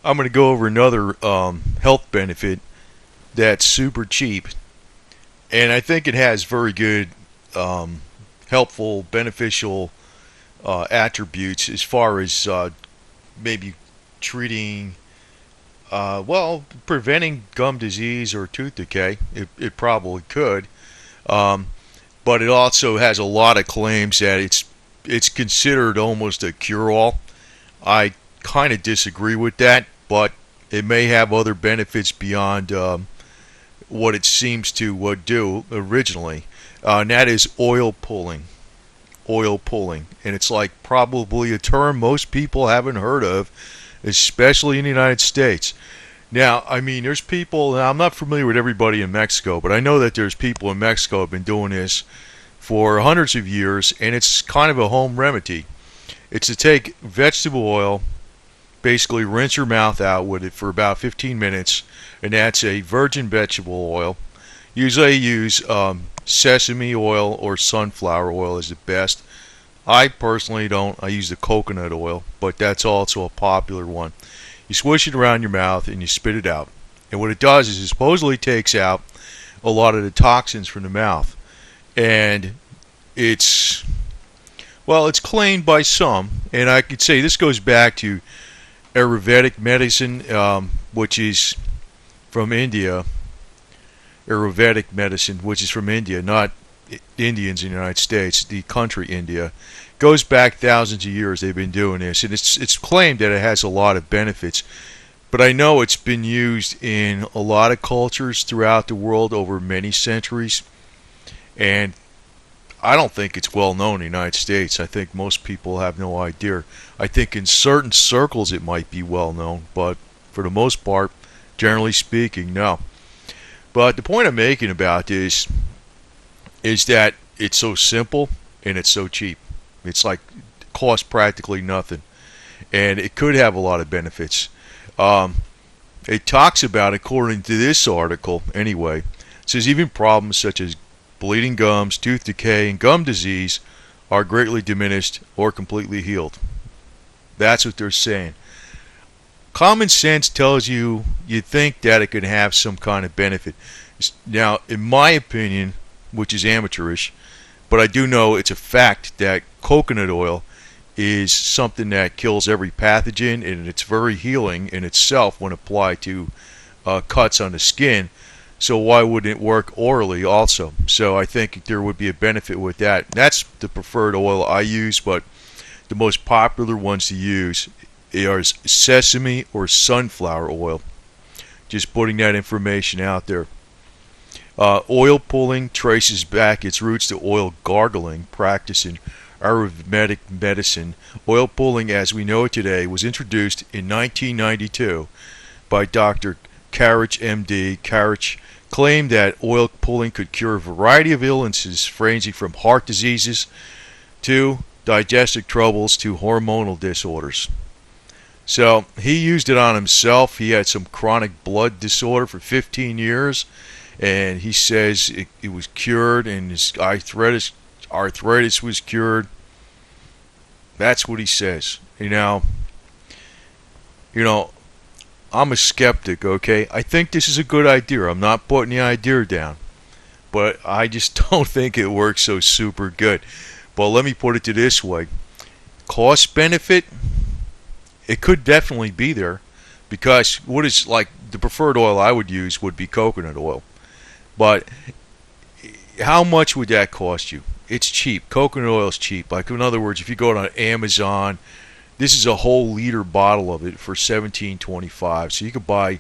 I'm going to go over another health benefit that's super cheap, and I think it has very good, um, helpful, beneficial attributes as far as maybe treating, preventing gum disease or tooth decay. It probably could, um, but it also has a lot of claims that it's considered almost a cure-all. I kind of disagree with that, but it may have other benefits beyond what it seems to do originally, and that is oil pulling. Oil pulling, and it's like probably a term most people haven't heard of, especially in the United States. Now, I mean, there's people. Now, I'm not familiar with everybody in Mexico, but I know that there's people in Mexico who have been doing this for hundreds of years, and it's kind of a home remedy. It's to take vegetable oil, basically rinse your mouth out with it for about 15 minutes, and that's a virgin vegetable oil. Usually I use sesame oil or sunflower oil is the best. I personally don't. I use the coconut oil, but that's also a popular one. You swish it around your mouth and you spit it out. And what it does is it supposedly takes out a lot of the toxins from the mouth. And it's, well, it's claimed by some, and I could say this goes back to Ayurvedic medicine, which is from India. Ayurvedic medicine, which is from India, not Indians in the United States, the country India, goes back thousands of years. They've been doing this, and it's claimed that it has a lot of benefits. But I know it's been used in a lot of cultures throughout the world over many centuries, and I don't think it's well known in the United States. I think most people have no idea. I think in certain circles it might be well known, but for the most part, generally speaking, no. But the point I'm making about this is that it's so simple and it's so cheap. It's like it costs practically nothing, and it could have a lot of benefits. Um, it talks about, according to this article, anyway, it says even problems such as bleeding gums, tooth decay, and gum disease are greatly diminished or completely healed. That's what they're saying. Common sense tells you think that it could have some kind of benefit. Now, in my opinion, which is amateurish, but I do know it's a fact that coconut oil is something that kills every pathogen, and it's very healing in itself when applied to cuts on the skin. So why wouldn't it work orally also? So I think there would be a benefit with that. That's the preferred oil I use, but the most popular ones to use are sesame or sunflower oil. Just putting that information out there. Oil pulling traces back its roots to oil gargling practice in Ayurvedic medicine. Oil pulling, as we know it today, was introduced in 1992 by Dr. Karich, M.D. Karich claimed that oil pulling could cure a variety of illnesses ranging from heart diseases to digestive troubles to hormonal disorders. So he used it on himself. He had some chronic blood disorder for 15 years, and he says it was cured, and his arthritis was cured. That's what he says. You know, I'm a skeptic, okay? I think this is a good idea. I'm not putting the idea down, but I just don't think it works so super good. But let me put it to this way. Cost benefit, it could definitely be there, because what is like the preferred oil I would use would be coconut oil. But how much would that cost you? It's cheap. Coconut oil is cheap. Like, in other words, if you go on Amazon, this is a whole liter bottle of it for $17.25. So you could buy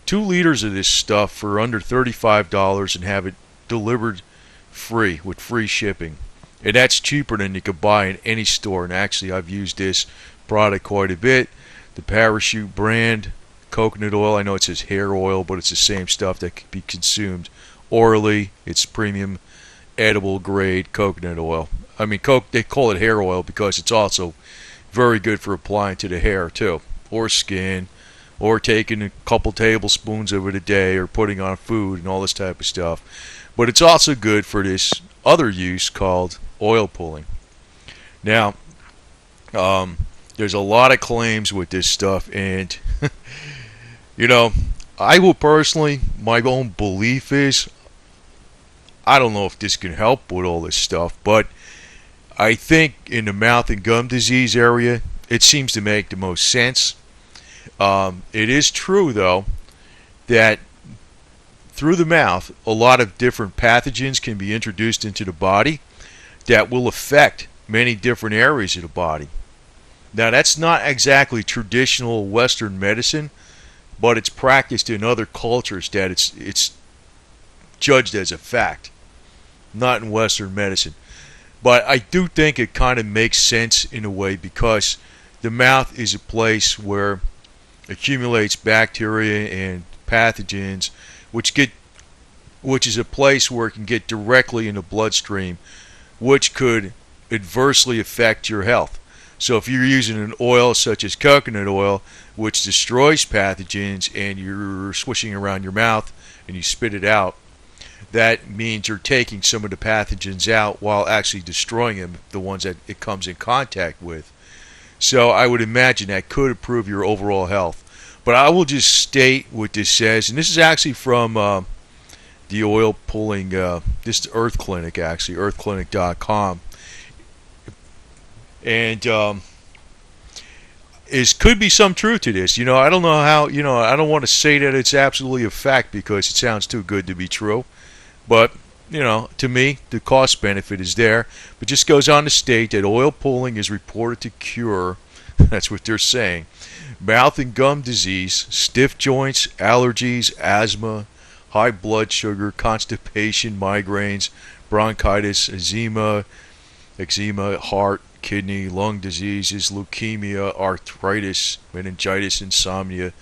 2 liters of this stuff for under $35 and have it delivered free with free shipping. And that's cheaper than you could buy in any store. And actually, I've used this product quite a bit. The Parachute brand coconut oil. I know it says hair oil, but it's the same stuff that can be consumed orally. It's premium edible grade coconut oil. I mean, they call it hair oil because it's also very good for applying to the hair too, or skin, or taking a couple tablespoons of it a day, or putting on food and all this type of stuff. But it's also good for this other use called oil pulling. Now, there's a lot of claims with this stuff, and You know, I will personally, my own belief is, I don't know if this can help with all this stuff, but I think in the mouth and gum disease area, it seems to make the most sense. It is true, though, that through the mouth, a lot of different pathogens can be introduced into the body that will affect many different areas of the body. Now, that's not exactly traditional Western medicine, but it's practiced in other cultures that it's judged as a fact, not in Western medicine. But I do think it kind of makes sense in a way because the mouth is a place where accumulates bacteria and pathogens, which is a place where it can get directly in the bloodstream, which could adversely affect your health. So if you're using an oil such as coconut oil, which destroys pathogens, and you're swishing around your mouth and you spit it out, that means you're taking some of the pathogens out while actually destroying them, the ones that it comes in contact with. So I would imagine that could improve your overall health. But I will just state what this says, and this is actually from the oil pulling, this is Earth Clinic actually, earthclinic.com. And is could be some truth to this. I don't know how, I don't want to say that it's absolutely a fact because it sounds too good to be true. But, to me, the cost benefit is there. But just goes on to state that oil pulling is reported to cure, that's what they're saying, mouth and gum disease, stiff joints, allergies, asthma, high blood sugar, constipation, migraines, bronchitis, eczema, heart, kidney, lung diseases, leukemia, arthritis, meningitis, insomnia,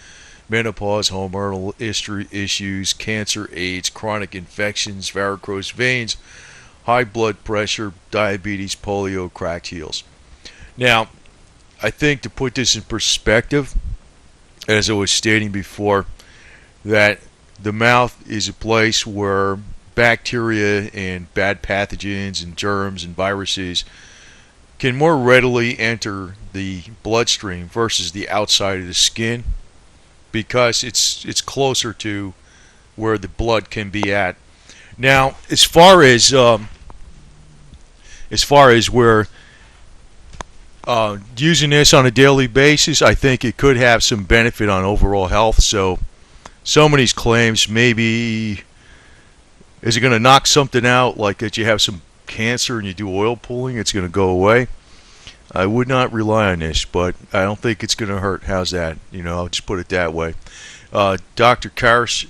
menopause, hormonal issues, cancer, AIDS, chronic infections, varicose veins, high blood pressure, diabetes, polio, cracked heels. Now, I think to put this in perspective, as I was stating before, that the mouth is a place where bacteria and bad pathogens and germs and viruses can more readily enter the bloodstream versus the outside of the skin because it's closer to where the blood can be at. Now, as far as where using this on a daily basis, I think it could have some benefit on overall health. So some of these claims, maybe, is it going to knock something out, like that you have some cancer and you do oil pulling, it's going to go away? I would not rely on this, but I don't think it's going to hurt. How's that? I'll just put it that way. Dr. Karsh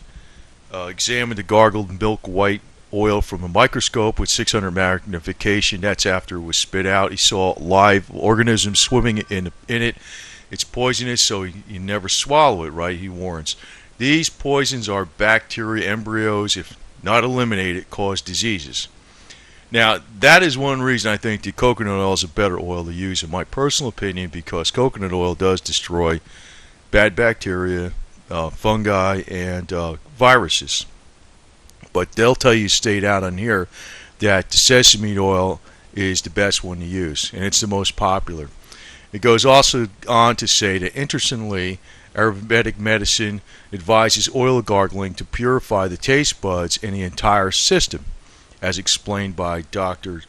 examined the gargled milk white oil from a microscope with 600 magnification. That's after it was spit out. He saw live organisms swimming in it. It's poisonous, so you never swallow it, right? He warns. These poisons are bacteria embryos. If not eliminated, cause diseases. Now, that is one reason I think the coconut oil is a better oil to use, in my personal opinion, because coconut oil does destroy bad bacteria, fungi, and viruses. But they'll tell you straight out on here that the sesame oil is the best one to use, and it's the most popular. It goes also on to say that, interestingly, Ayurvedic medicine advises oil gargling to purify the taste buds and the entire system, as explained by Dr.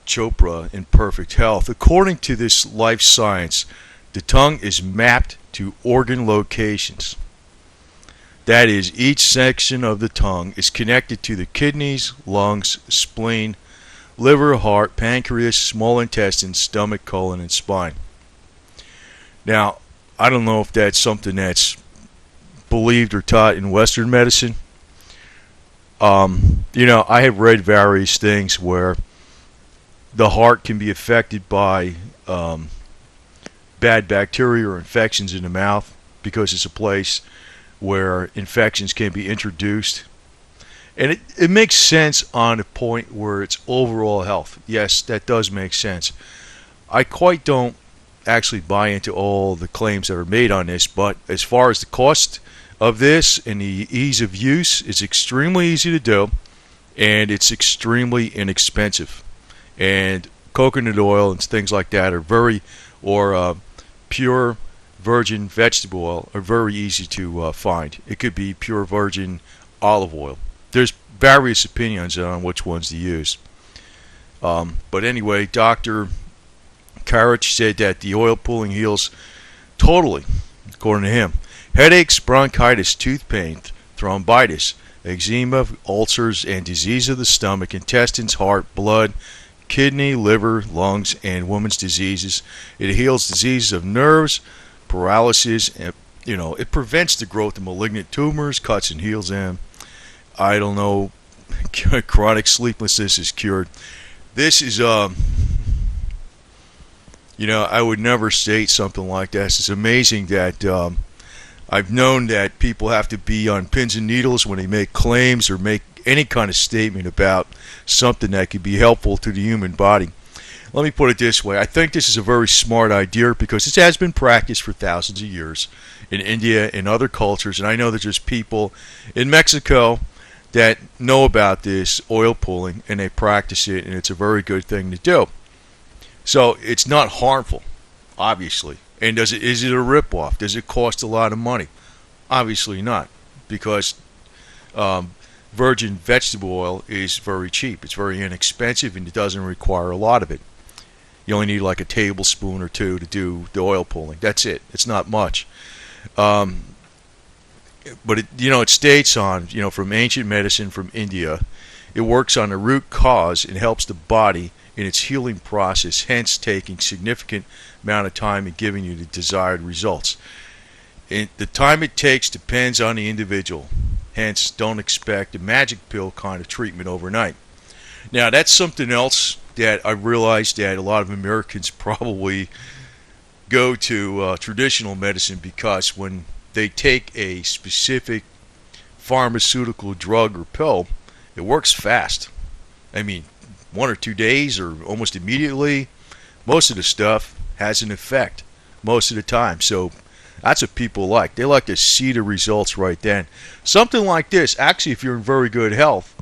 Chopra in Perfect Health. According to this life science, the tongue is mapped to organ locations. That is, each section of the tongue is connected to the kidneys, lungs, spleen, liver, heart, pancreas, small intestine, stomach, colon, and spine. Now, I don't know if that's something that's believed or taught in Western medicine. I have read various things where the heart can be affected by bad bacteria or infections in the mouth because it's a place where infections can be introduced. And it makes sense on a point where it's overall health. Yes, that does make sense. I quite don't actually buy into all the claims that are made on this, but as far as the cost of this and the ease of use, it's extremely easy to do, and it's extremely inexpensive. And coconut oil and things like that are very, or pure virgin vegetable oil are very easy to find. It could be pure virgin olive oil. There's various opinions on which ones to use. But anyway, Dr. Karich said that the oil pulling heals totally, according to him, headaches, bronchitis, tooth pain, thrombitis, eczema, ulcers, and disease of the stomach, intestines, heart, blood, kidney, liver, lungs, and women's diseases. It heals diseases of nerves, paralysis, and it prevents the growth of malignant tumors, cuts and heals them. I don't know, chronic sleeplessness is cured. This is I would never state something like this. It's amazing that I've known that people have to be on pins and needles when they make claims or make any kind of statement about something that could be helpful to the human body. Let me put it this way. I think this is a very smart idea because it has been practiced for thousands of years in India and other cultures, and I know that there's people in Mexico that know about this oil pulling and they practice it, and it's a very good thing to do. So it's not harmful, obviously. And is it a ripoff? Does it cost a lot of money? Obviously not, because virgin vegetable oil is very cheap. It's very inexpensive, and it doesn't require a lot of it. You only need like a tablespoon or two to do the oil pulling. That's it. It's not much. But it states on from ancient medicine from India, it works on the root cause and helps the body in its healing process, hence taking significant amount of time and giving you the desired results. And the time it takes depends on the individual. Hence, don't expect a magic pill kind of treatment overnight. Now, that's something else that I realized that a lot of Americans probably go to traditional medicine because when they take a specific pharmaceutical drug or pill, it works fast. I mean, 1 or 2 days or almost immediately. Most of the stuff has an effect most of the time. So that's what people like. They like to see the results right then. Something like this, actually, if you're in very good health,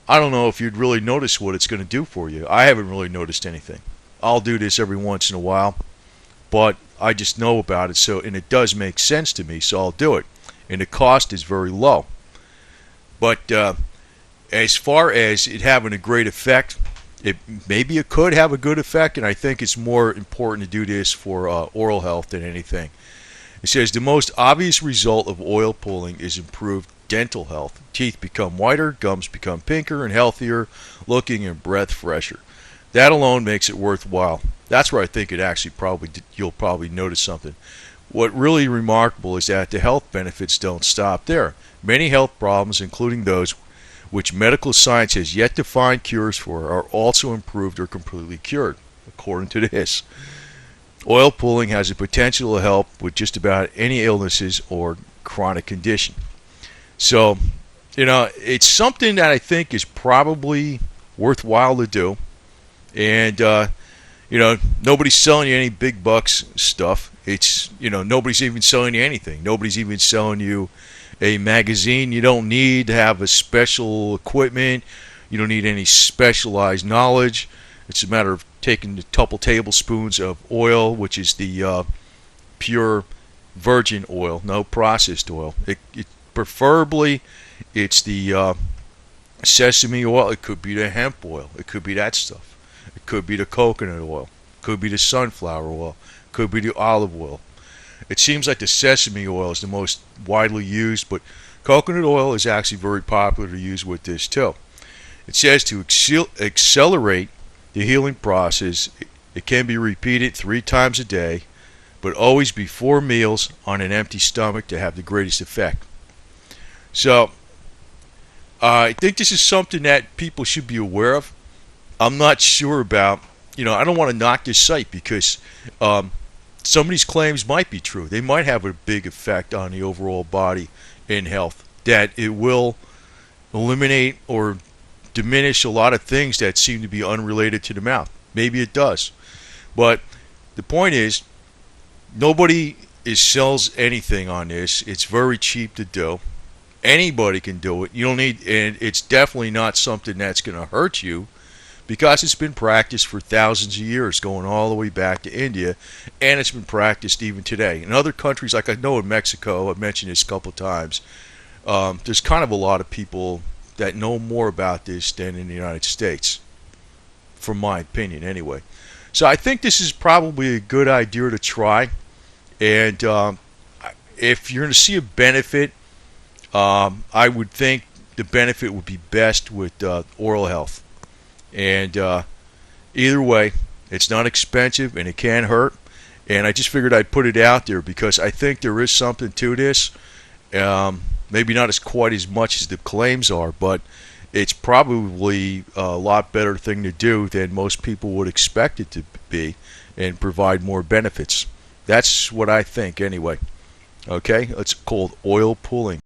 I don't know if you'd really notice what it's going to do for you. I haven't really noticed anything. I'll do this every once in a while, but I just know about it, and it does make sense to me, so I'll do it. And the cost is very low. But as far as it having a great effect, maybe it could have a good effect, and I think it's more important to do this for oral health than anything. It says the most obvious result of oil pulling is improved dental health. Teeth become whiter, gums become pinker and healthier looking, and breath fresher. That alone makes it worthwhile. That's where I think it actually you'll probably notice something. What really remarkable is that the health benefits don't stop there. Many health problems, including those which medical science has yet to find cures for, are also improved or completely cured, according to this. Oil pulling has the potential to help with just about any illnesses or chronic condition. So, it's something that I think is probably worthwhile to do. And, nobody's selling you any big bucks stuff. It's, nobody's even selling you anything. Nobody's even selling you a magazine. You don't need to have a special equipment. You don't need any specialized knowledge. It's a matter of taking a couple tablespoons of oil, which is the pure virgin oil, no processed oil. Preferably, it's the sesame oil. It could be the hemp oil. It could be that stuff. It could be the coconut oil. It could be the sunflower oil. It could be the olive oil. It seems like the sesame oil is the most widely used, but coconut oil is actually very popular to use with this too. It says to accelerate the healing process, it can be repeated 3 times a day, but always before meals on an empty stomach to have the greatest effect. So, I think this is something that people should be aware of. I'm not sure about, I don't want to knock this site because some of these claims might be true. They might have a big effect on the overall body and health, that it will eliminate or diminish a lot of things that seem to be unrelated to the mouth. Maybe it does. But the point is, nobody sells anything on this. It's very cheap to do. Anybody can do it. You don't need, and it's definitely not something that's going to hurt you, because it's been practiced for thousands of years, going all the way back to India, and it's been practiced even today. In other countries, like I know in Mexico, I've mentioned this a couple of times, there's kind of a lot of people that know more about this than in the United States, from my opinion anyway. So I think this is probably a good idea to try, and if you're going to see a benefit, I would think the benefit would be best with oral health. And either way, it's not expensive and it can hurt. And I just figured I'd put it out there because I think there is something to this. Maybe not as quite as much as the claims are, but it's probably a lot better thing to do than most people would expect it to be and provide more benefits. That's what I think anyway. Okay, it's called oil pulling.